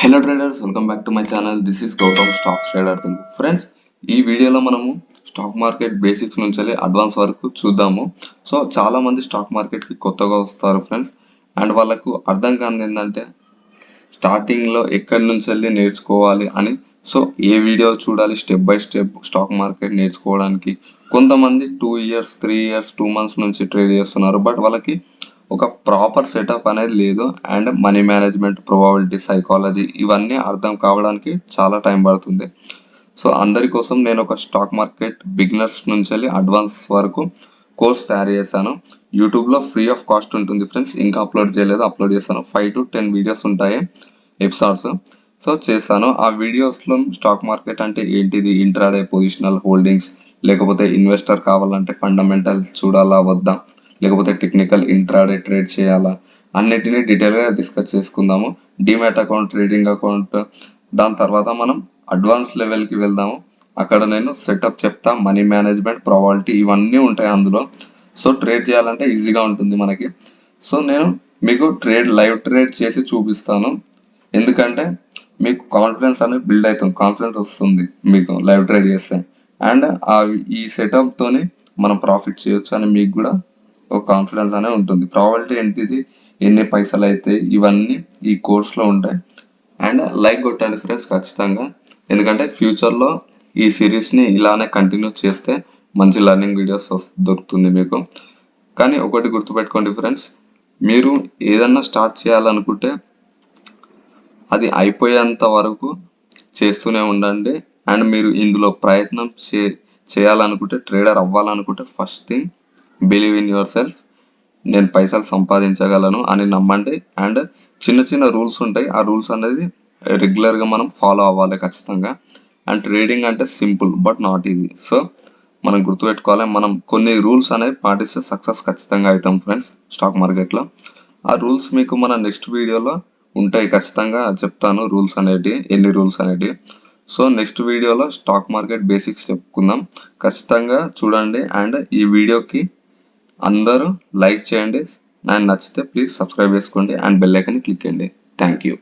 Hello traders, welcome back to my channel. This is Gautam, stocks trader Telugu. Friends, ఈ వీడియోలో మనము stock market basics నుంచి advance వరకు చూద్దాము. సో చాలా మంది స్టాక్ మార్కెట్కి కొత్తగా వస్తారు ఫ్రెండ్స్, అండ్ వాళ్ళకు అర్థం కానిది ఏంటంటే స్టార్టింగ్లో ఎక్కడి నుంచి వెళ్ళి నేర్చుకోవాలి అని. సో ఏ వీడియో చూడాలి step by step stock market నేర్చుకోవడానికి. కొంతమంది 2 ఇయర్స్ 3 ఇయర్స్ 2 మంత్స్ నుంచి ట్రేడ్ చేస్తున్నారు, బట్ వాళ్ళకి ఒక ప్రాపర్ సెటప్ అనేది లేదు. And money management, probability, psychology ఇవన్నీ అర్థం కావడానికి చాలా టైం పడుతుంది. సో అందరి కోసం నేను ఒక స్టాక్ మార్కెట్ బిగినర్స్ నుంచి అడ్వాన్స్ వరకు కోర్స్ తయారు చేశాను. యూట్యూబ్లో ఫ్రీ ఆఫ్ కాస్ట్ ఉంటుంది ఫ్రెండ్స్. ఇంకా అప్లోడ్ చేయలేదు, అప్లోడ్ చేస్తాను. 5 to 10 వీడియోస్ ఉంటాయి, ఎపిసోడ్స్. సో చేస్తాను. ఆ వీడియోస్లో స్టాక్ మార్కెట్ అంటే ఏంటిది, ఇంట్రాడే, పొజిషనల్ హోల్డింగ్స్, లేకపోతే ఇన్వెస్టర్ కావాలంటే ఫండమెంటల్స్ చూడాలా వద్దా, లేకపోతే టెక్నికల్ ఇంట్రాడే ట్రేడ్ చేయాలా, అన్నిటినీ డీటెయిల్గా డిస్కస్ చేసుకుందాము. డిమాట్ అకౌంట్, ట్రేడింగ్ అకౌంట్, దాని తర్వాత మనం అడ్వాన్స్ లెవెల్కి వెళ్దాము. అక్కడ నేను సెటప్ చెప్తా, మనీ మేనేజ్మెంట్, ప్రాబబిలిటీ ఇవన్నీ ఉంటాయి అందులో. సో ట్రేడ్ చేయాలంటే ఈజీగా ఉంటుంది మనకి. సో నేను మీకు లైవ్ ట్రేడ్ చేసి చూపిస్తాను. ఎందుకంటే మీకు కాన్ఫిడెన్స్ అనేది బిల్డ్ అవుతుంది, కాన్ఫిడెన్స్ వస్తుంది మీకు లైవ్ ట్రేడ్ చేస్తే. అండ్ ఈ సెటప్ తోని మనం ప్రాఫిట్ చేయొచ్చు అని మీకు కూడా ఒక కాన్ఫిడెన్స్ అనేది ఉంటుంది. ప్రాబబిలిటీ ఏంటిది, ఎన్ని పైసలు అయితే, ఇవన్నీ ఈ కోర్స్లో ఉంటాయి. అండ్ లైక్ కొట్టండి ఫ్రెండ్స్ ఖచ్చితంగా, ఎందుకంటే ఫ్యూచర్లో ఈ సిరీస్ని ఇలానే కంటిన్యూ చేస్తే మంచి లెర్నింగ్ వీడియోస్ దొరుకుతుంది మీకు. కానీ ఒకటి గుర్తుపెట్టుకోండి ఫ్రెండ్స్, మీరు ఏదన్నా స్టార్ట్ చేయాలనుకుంటే అది అయిపోయేంత వరకు చేస్తూనే ఉండండి. అండ్ మీరు ఇందులో ప్రయత్నం చేయాలనుకుంటే, ట్రేడర్ అవ్వాలనుకుంటే, first thing believe in yourself. నేను పైసలు సంపాదించగలను అని నమ్మండి. అండ్ చిన్న చిన్న రూల్స్ ఉంటాయి, ఆ రూల్స్ అనేది రెగ్యులర్గా మనం ఫాలో అవ్వాలి ఖచ్చితంగా. అండ్ ట్రేడింగ్ అంటే simple but not easy. So మనం గుర్తుపెట్టుకోవాలి, మనం కొన్ని రూల్స్ అనేవి పాటిస్తే సక్సెస్ ఖచ్చితంగా అవుతాం ఫ్రెండ్స్ స్టాక్ మార్కెట్లో. ఆ రూల్స్ మీకు మన నెక్స్ట్ వీడియోలో ఉంటాయి, ఖచ్చితంగా చెప్తాను రూల్స్ అనేటివి, ఎన్ని రూల్స్ అనేటివి. సో నెక్స్ట్ వీడియోలో స్టాక్ మార్కెట్ బేసిక్స్ చెప్పుకుందాం. ఖచ్చితంగా చూడండి. అండ్ ఈ వీడియోకి అందరూ లైక్ చేయండి, అండ్ నచ్చితే ప్లీజ్ సబ్స్క్రైబ్ చేసుకోండి అండ్ బెల్ ఐకాన్ని క్లిక్ చేయండి. Thank you.